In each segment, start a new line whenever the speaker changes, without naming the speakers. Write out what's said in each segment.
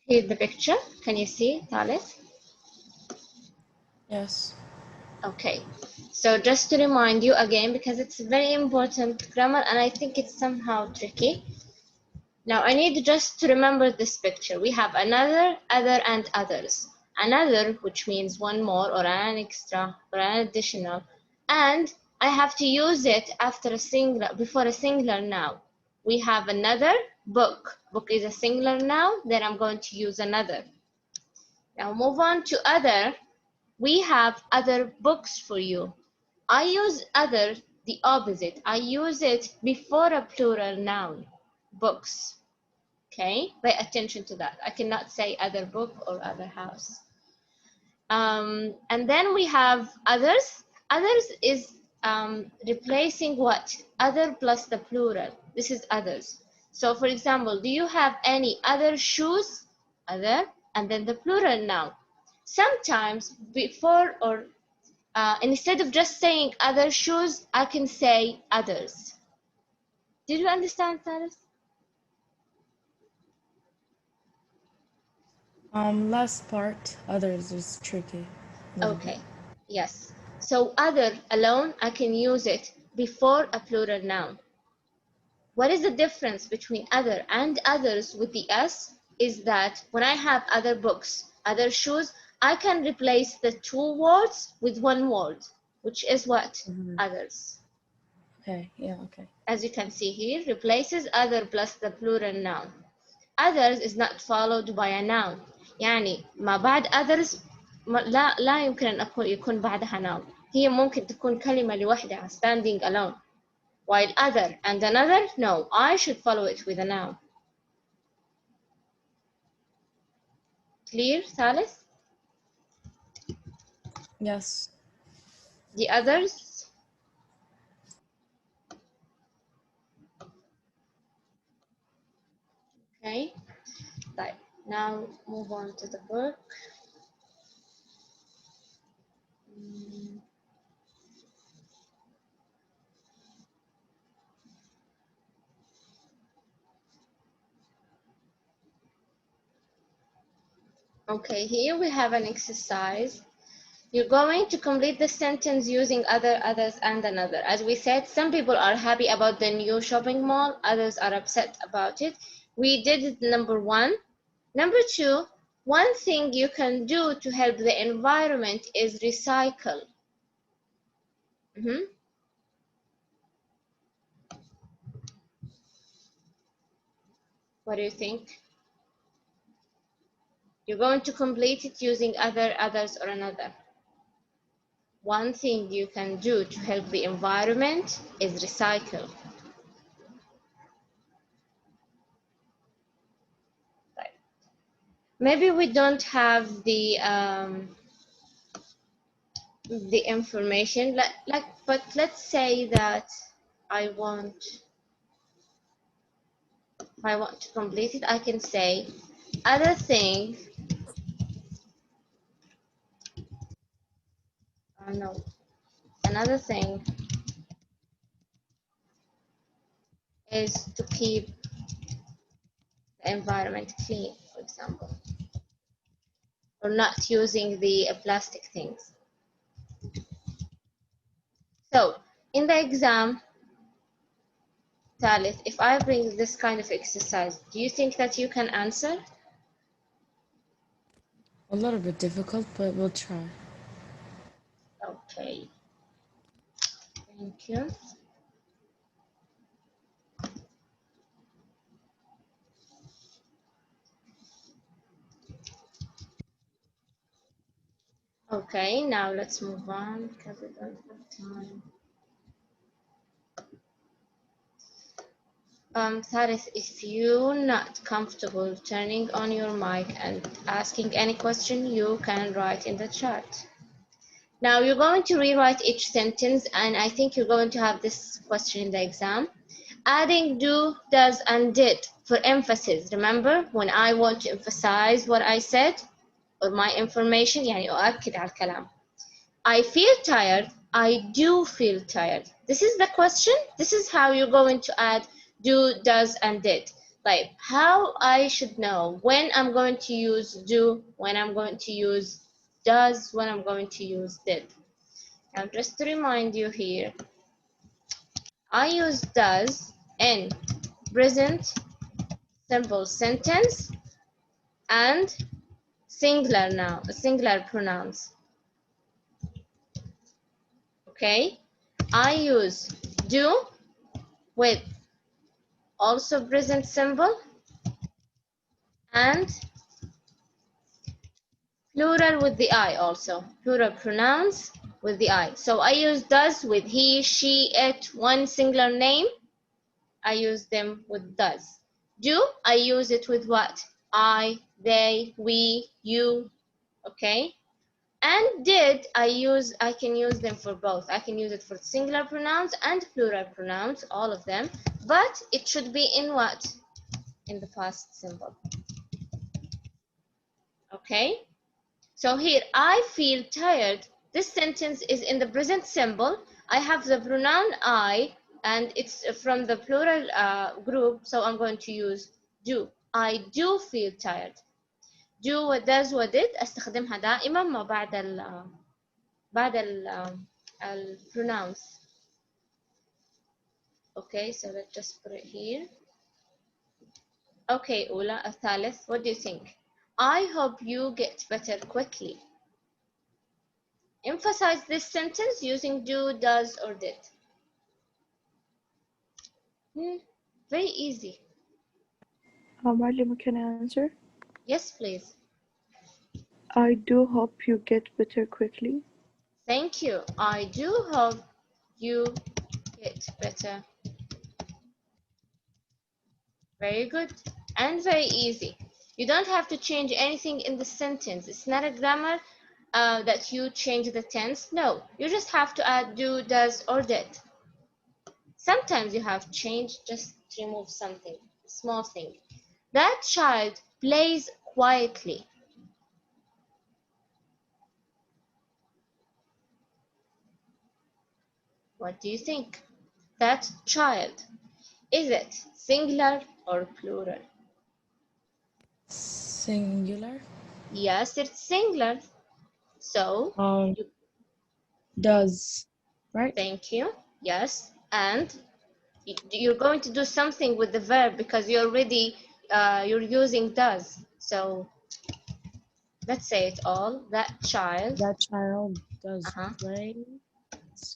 Here's the picture. Can you see, Thalith?
Yes.
Okay. So just to remind you again, because it's very important grammar and I think it's somehow tricky. Now I need just to remember this picture. We have another, other, and others. Another, which means one more or an extra or an additional, and I have to use it after a singular, before a singular noun. We have another book. Book is a singular noun, then I'm going to use another. Now move on to other. We have other books for you. I use other, the opposite. I use it before a plural noun, books. Okay, pay attention to that. I cannot say other book or other house. And then we have others. Others is replacing what? Other plus the plural. This is others. So for example, do you have any other shoes? Other, and then the plural noun. Sometimes before or instead of just saying other shoes, I can say others. Did you understand, Thalys?
Last part, others is tricky. A little
Okay,
bit.
yes. So other alone, I can use it before a plural noun. What is the difference between other and others with the S is that when I have other books, other shoes, I can replace the two words with one word, which is what? Others.
Okay, yeah, okay.
As you can see here, replaces other plus the plural noun. Others is not followed by a noun. يعني ما بعد others لا يمكن أن يكون بعدها noun. هي ممكن تكون كلمة لوحدها standing alone. While other and another, no, I should follow it with a noun. Clear, ثالث?
Yes.
The others? Okay. Right. Now move on to the book. Okay, here we have an exercise. You're going to complete the sentence using other, others, and another. As we said, some people are happy about the new shopping mall, others are upset about it. We did number one. Number two, one thing you can do to help the environment is recycle. What do you think? You're going to complete it using other, others, or another. One thing you can do to help the environment is recycle. Right. Maybe we don't have the information, but let's say that I want to complete it. I can say other thing. No, another thing is to keep the environment clean, for example, or not using the plastic things. So in the exam, Thalith, if I bring this kind of exercise, do you think that you can answer?
A little bit difficult, but we'll try.
Okay, thank you. Okay, now let's move on because we don't have time. Thalith, if you're not comfortable turning on your mic and asking any question, you can write in the chat. Now you're going to rewrite each sentence, and I think you're going to have this question in the exam. Adding do, does, and did for emphasis. Remember, when I want to emphasize what I said or my information, يعني أؤكد على الكلام. I feel tired. I do feel tired. This is the question. This is how you're going to add do, does, and did. طيب, how I should know when I'm going to use do, when I'm going to use does, when I'm going to use did. Now, just to remind you here, I use does in present simple sentence and singular pronouns. Okay, I use do with also present simple and plural with the I, also plural pronouns with the I. So I use does with he, she, it, one singular name. I use them with does. Do, I use it with what? I, they, we, you. Okay. And did, I can use them for both. I can use it for singular pronouns and plural pronouns, all of them. But it should be in what? In the past simple. Okay. So here, I feel tired. This sentence is in the present simple. I have the pronoun I, and it's from the plural group, so I'm going to use do. I do feel tired. Do و does و did استخدمها دائما ما بعد ال pronouns. Okay, so let's just put it here. Okay, Ula, الثالث, what do you think? I hope you get better quickly. Emphasize this sentence using do, does, or did. Very easy.
Marley, can I answer?
Yes, please.
I do hope you get better quickly.
Thank you. I do hope you get better. Very good and very easy. You don't have to change anything in the sentence. It's not a grammar that you change the tense. No, you just have to add do, does, or did. Sometimes you have changed just to remove something, a small thing. That child plays quietly. What do you think? That child, is it singular or plural?
Singular.
Yes, it's singular. So,
Does, right?
thank you. Yes, and you're going to do something with the verb because you already you're using does. So let's say it all. That child.
That child does play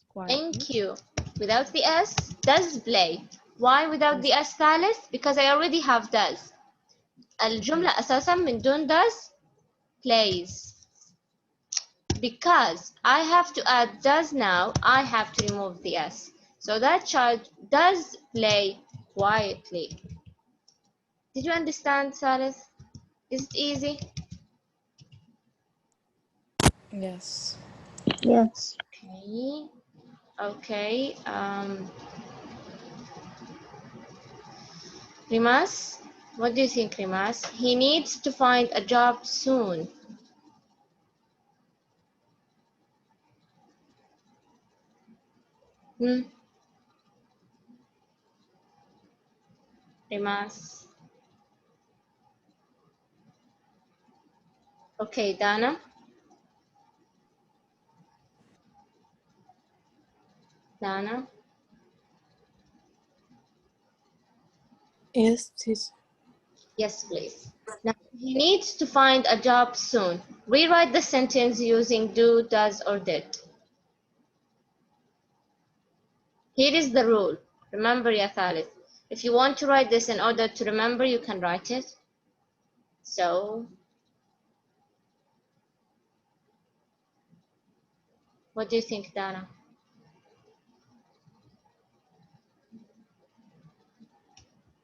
quietly.
Thank you. Without the S, does play. Why without the S ثالث? Because I already have does. الجملة أساسا من دون does plays. Because I have to add does now, I have to remove the S. So that child does play quietly. Did you understand, Salih? Is it easy?
Yes.
Yes.
Okay. Okay. Rimas, what do you think, Rimas? He needs to find a job soon. Rimas. Okay, Dana. Dana.
Yes, please.
Yes, please. Now, he needs to find a job soon. Rewrite the sentence using do, does, or did. Here is the rule. Remember, ya Thalith. If you want to write this in order to remember, you can write it. So, what do you think, Dana?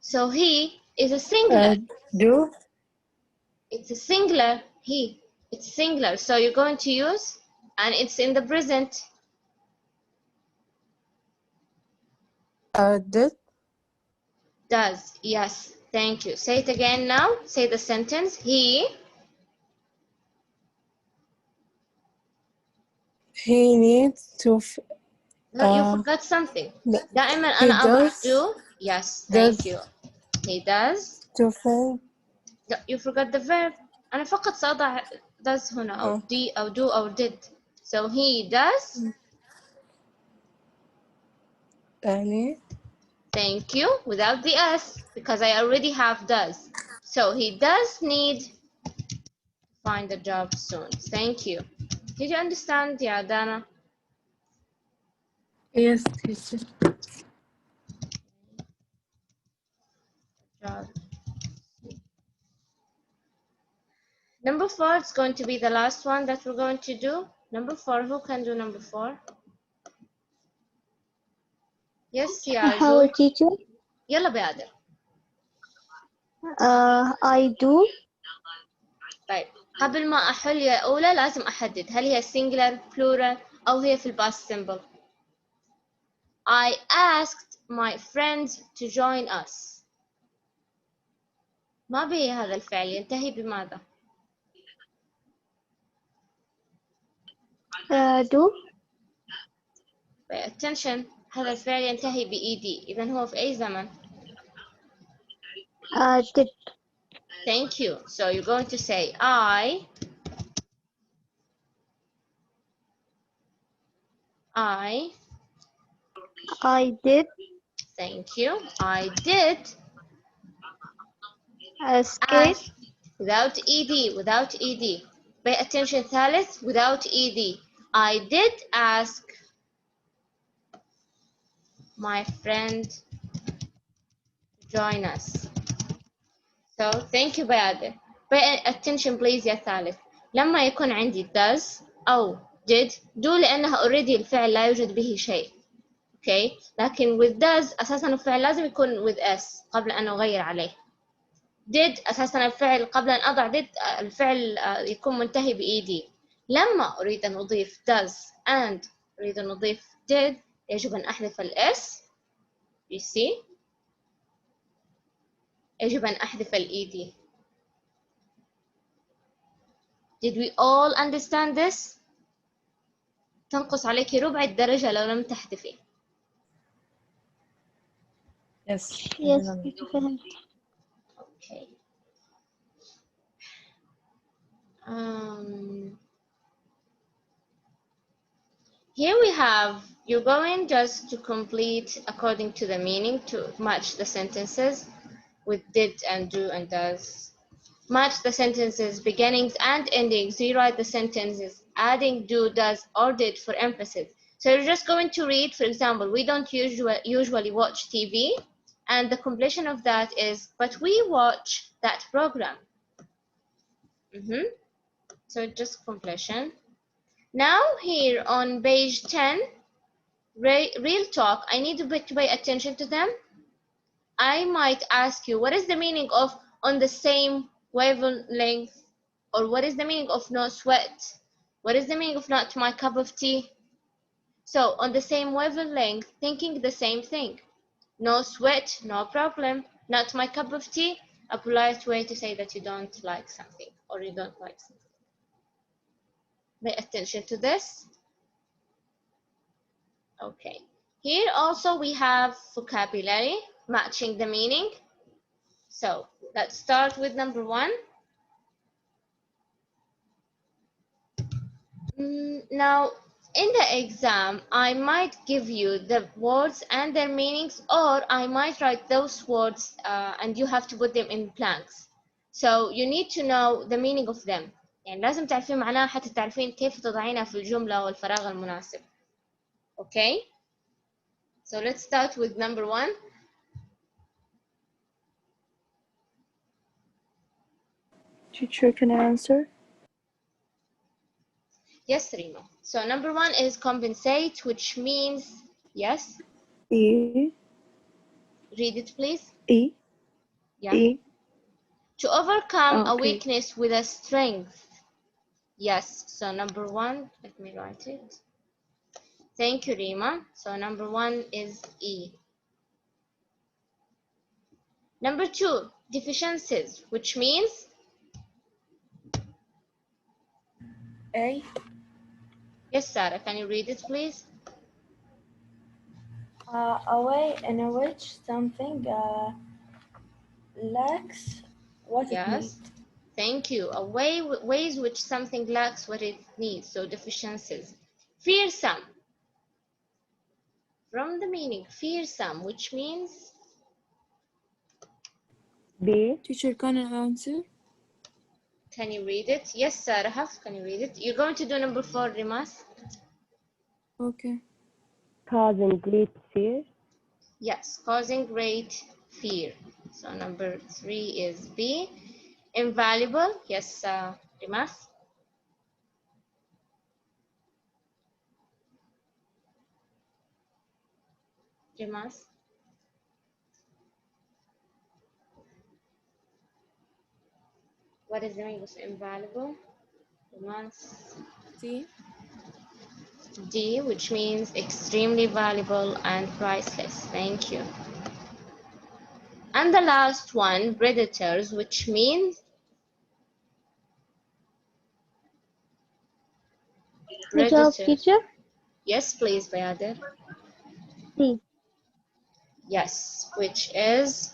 So he is a singular.
Do.
It's a singular, he. It's singular. So you're going to use, and it's in the present.
Did.
Does. Yes. Thank you. Say it again now. Say the sentence. He
needs to.
No, you forgot something. دائما
he
أنا أضع
does.
do. Yes. Thank you. He does.
To fail.
لا, you forgot the verb. أنا فقط سأضع does هنا أو
Oh.
do أو do أو did. So he does.
يعني
Thank you. Without the s because I already have does. So he does need to find a job soon. Thank you. Did you understand, يا Dana?
yes, teacher.
Job. Number 4 is going to be the last one that we're going to do. Number 4, who can do number 4? Yes, يا
How
جود.
teacher?
يلا بادر.
I do.
طيب قبل ما أحل يا أولى لازم أحدد هل هي singular plural أو هي في الباست simple. I asked my friends to join us. ما به هذا الفعل ينتهي بماذا؟
Do.
Pay attention. هذا الفعل ينتهي ب ed. إذن هو في أي زمن؟
Did.
Thank you. So you're going to say I
Did.
thank you. I did
Skate.
ask without ed. Pay attention ثالث without ed. I did ask my friend to join us. So thank you بيادر. Pay attention please يا ثالث. لما يكون عندي does أو did do لأنها already الفعل لا يوجد به شيء. Okay. لكن with does أساسا الفعل لازم يكون with s قبل أن أغير عليه. did أساسا الفعل قبل أن أضع did الفعل يكون منتهي ب ed. لما أريد أن أضيف does and أريد أن أضيف did يجب أن أحذف s. You see؟ يجب أن أحذف ed. Did we all understand this? تنقص عليك ربع الدرجة لو لم تحذفي.
Yes.
Yes, فهمت.
Okay. Here we have, you're going just to complete according to the meaning to match the sentences with did and do and does. Match the sentences beginnings and endings. Rewrite the sentences adding do, does, or did for emphasis. So you're just going to read, for example, we don't usually watch TV, and the completion of that is, but we watch that program. So just completion. Now here on page 10, real talk, I need to pay attention to them. I might ask you, what is the meaning of on the same wavelength? Or what is the meaning of no sweat? What is the meaning of not my cup of tea? So on the same wavelength, thinking the same thing. No sweat, no problem. Not my cup of tea, a polite way to say that you don't like something or you don't like something. Pay attention to this. Okay. Here also we have vocabulary matching the meaning. So let's start with number 1. Now, in the exam, I might give you the words and their meanings, or I might write those words and you have to put them in blanks. So you need to know the meaning of them. يعني لازم تعرفين معناها حتى تعرفين كيف تضعينها في الجملة والفراغ المناسب. Okay? So let's start with number 1.
Teacher, can I answer?
Yes, Rima. So number 1 is compensate, which means, yes?
E.
Read it, please.
E.
Yeah.
E.
To overcome a
Okay.
weakness with a strength. Yes, so number 1, let me write it. Thank you, Rima. So number 1 is E. Number 2, deficiencies, which means?
A.
Yes, Sarah, can you read it, please?
A way in which something
Lacks what it needs.
Yes. Thank you. Ways which something lacks what it needs. So deficiencies. Fearsome. From the meaning, fearsome, which means
B.
Teacher, can I answer?
can you read it? Yes, Rahaf, can you read it? You're going to do number 4, Rimas?
Okay.
Causing great fear.
Yes, causing great fear. So number 3 is B. Invaluable. Yes, Rimas? Rimas? What is the meaning of invaluable? Rimas?
C.
D, which means extremely valuable and priceless. Thank you. And the last one, predators, which means
Good job,
predators.
teacher.
Yes, please, Bayadir.
C.
Yes, which is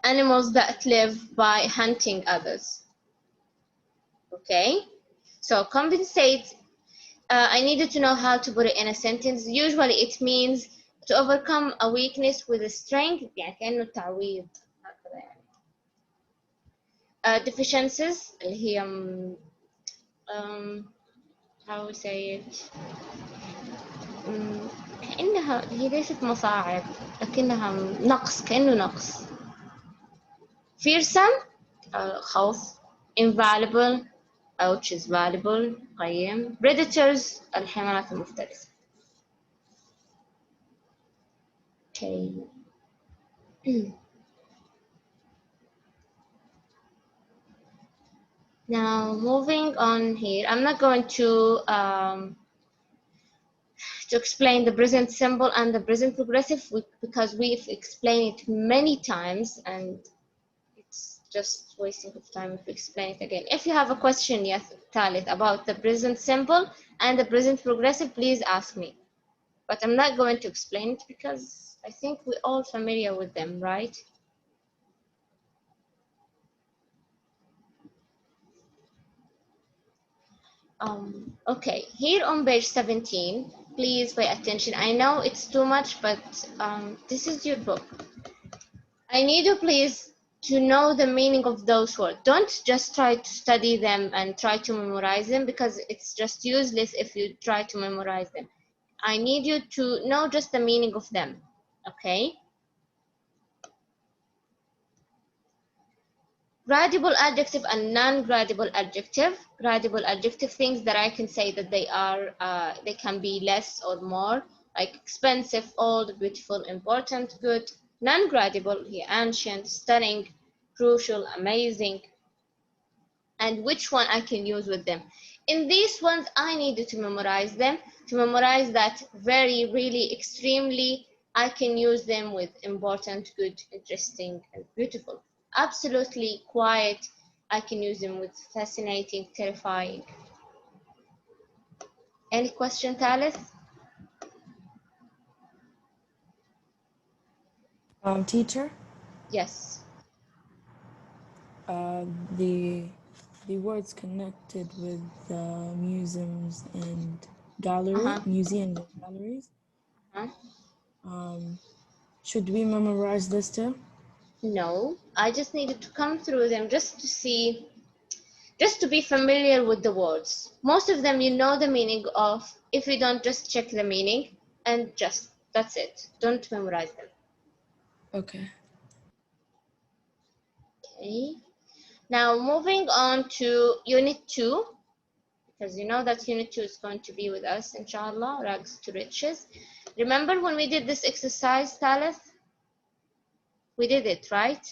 animals that live by hunting others. Okay, so compensate. I needed to know how to put it in a sentence. Usually it means to overcome a weakness with a strength. يعني كأنه تعويض هكذا يعني. Deficiencies اللي هي how we say it كأنها هي ليست مصاعب لكنها نقص كأنه نقص. Fearsome خوف. Invaluable which is valuable قيم. Predators الحيوانات المفترسة. Okay. Now moving on here, I'm not going to explain the present simple and the present progressive because we've explained it many times and it's just wasting of time if we explain it again. If you have a question, yes, Khalid, about the present simple and the present progressive, please ask me. But I'm not going to explain it because I think we're all familiar with them, right? Okay, here on page 17, please pay attention. I know it's too much, but this is your book. I need you please to know the meaning of those words. Don't just try to study them and try to memorize them because it's just useless if you try to memorize them. I need you to know just the meaning of them, okay? Gradable adjective and non-gradable adjective. Gradable adjective, things that I can say that they are, they can be less or more, like expensive, old, beautiful, important, good. Non-gradable, here, ancient, stunning, crucial, amazing. And which one I can use with them. In these ones, I needed to memorize them. To memorize that very, really, extremely, I can use them with important, good, interesting, and beautiful. Absolutely quiet, I can use them with fascinating, terrifying. Any question, Thalith?
Teacher,
Yes.
the words connected with museums and museums and galleries. Should we memorize this too?
No, I just needed to come through them just to see, just to be familiar with the words. Most of them you know the meaning of. If you don't, just check the meaning and just, that's it. Don't memorize them.
Okay.
Okay. Now moving on to Unit 2, because you know that Unit 2 is going to be with us, inshallah, rags to riches. Remember when we did this exercise, Thalith? We did it, right?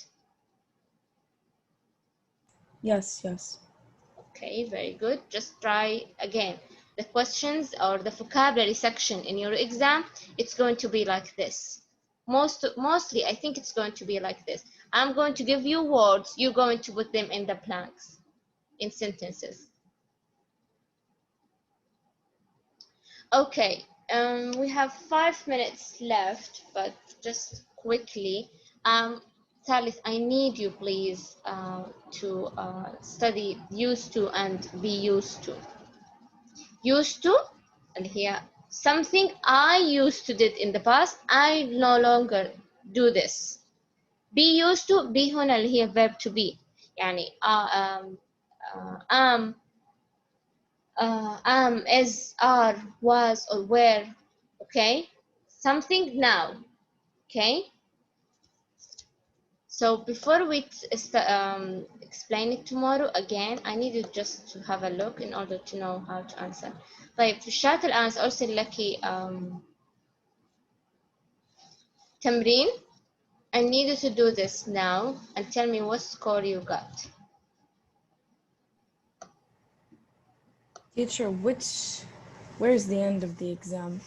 Yes, yes.
Okay, very good. Just try again. The questions or the vocabulary section in your exam, it's going to be like this. Mostly, I think it's going to be like this. I'm going to give you words. You're going to put them in the blanks, in sentences. Okay, we have 5 minutes left, but just quickly. Thalith, I need you please to study used to and be used to. Used to and here something I used to did in the past, I no longer do this. Be used to be هنا اللي هي verb to be يعني am, is, are, was or were. Okay, something now. Okay, so before we explain it tomorrow again, I need you just to have a look in order to know how to answer. طيب في الشات الآن سأرسل لك تمرين. I need you to do this now and tell me what score you got.
Teacher, where's the end of the exam?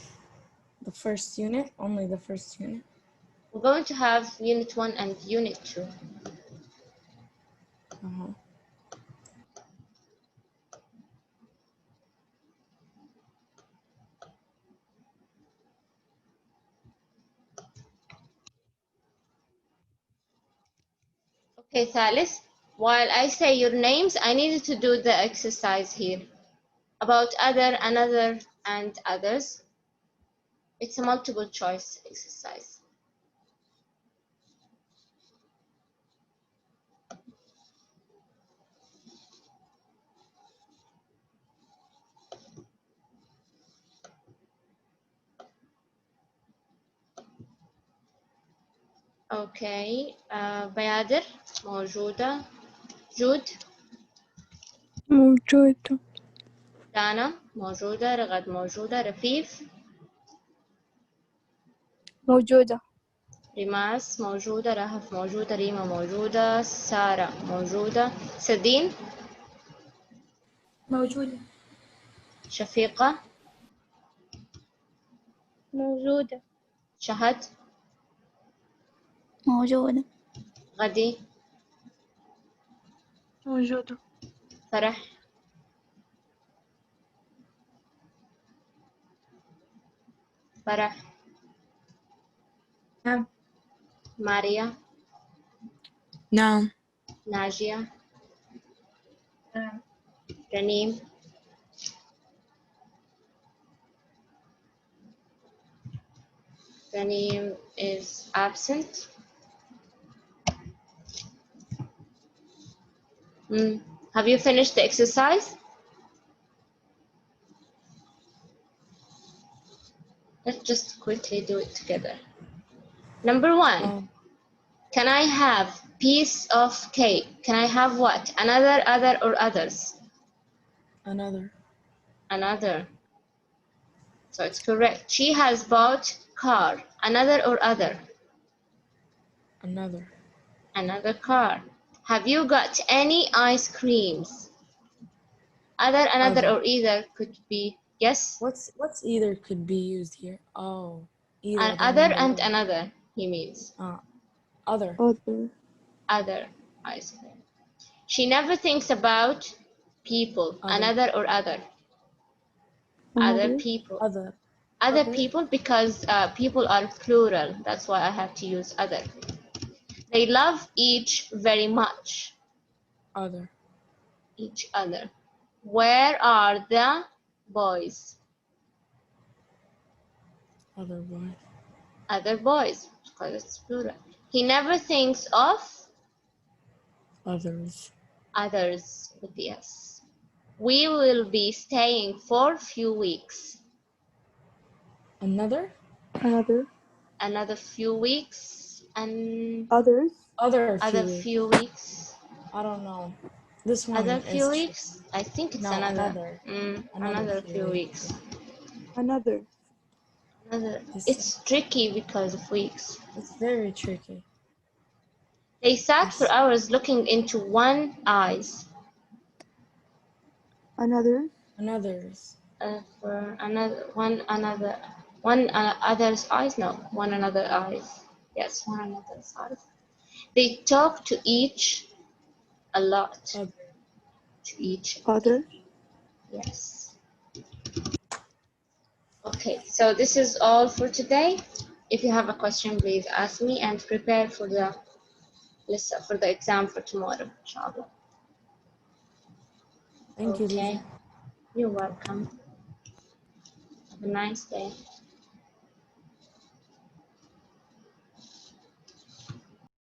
The first unit? Only the first unit?
We're going to have Unit 1 and Unit 2.
Uh-huh.
Okay, Thalith, while I say your names, I need you to do the exercise here. About other, another, and others. It's a multiple choice exercise. Okay, بيادر موجودة. جود.
موجودة.
دانا موجودة. رغد موجودة. رفيف.
موجودة.
ريماس موجودة. رهف موجودة. ريما موجودة. سارة موجودة. سدين
موجودة.
شفيقة
موجودة.
شهد
موجودة.
غدي
موجودة.
فرح فرح
نعم.
ماريا
نعم.
ناجية
نعم.
رنيم Raneem is absent. Have you finished the exercise? Let's just quickly do it together. Number 1, can I have piece of cake? Can I have what? Another, other, or others?
Another.
Another. So it's correct. She has bought car. Another or other?
Another.
Another car. Have you got any ice creams? Other, another,
Other.
or either could be. Yes?
What's either could be used here? Oh, either.
Other and another, he means.
Other.
Other.
Other ice cream. She never thinks about people.
Other.
Another or other?
Another.
Other people.
Other.
Other
Other.
people because people are plural. That's why I have to use other. They love each very much.
Other.
Each other. Where are the boys?
Other boys.
Other boys, because it's plural. He never thinks of
Others.
others with the S. We will be staying for few weeks.
Another.
Another.
Another few weeks and
Others.
Other
few weeks.
I don't know. This one
Other
is
few weeks? I think it's
No,
another. Another few weeks.
Another.
Another.
This
It's tricky because of weeks.
It's very tricky.
They sat for hours looking into one eyes.
Another.
Another's.
For another one other's eyes. No, one another eyes. Yes, one another's eyes. They talk to each a lot.
Other.
To each.
Other.
Yes. Okay, so this is all for today. If you have a question, please ask me and prepare for the لسه for the exam for tomorrow inshallah.
Thank you,
Okay,
Lisa.
you're welcome. Have a nice day.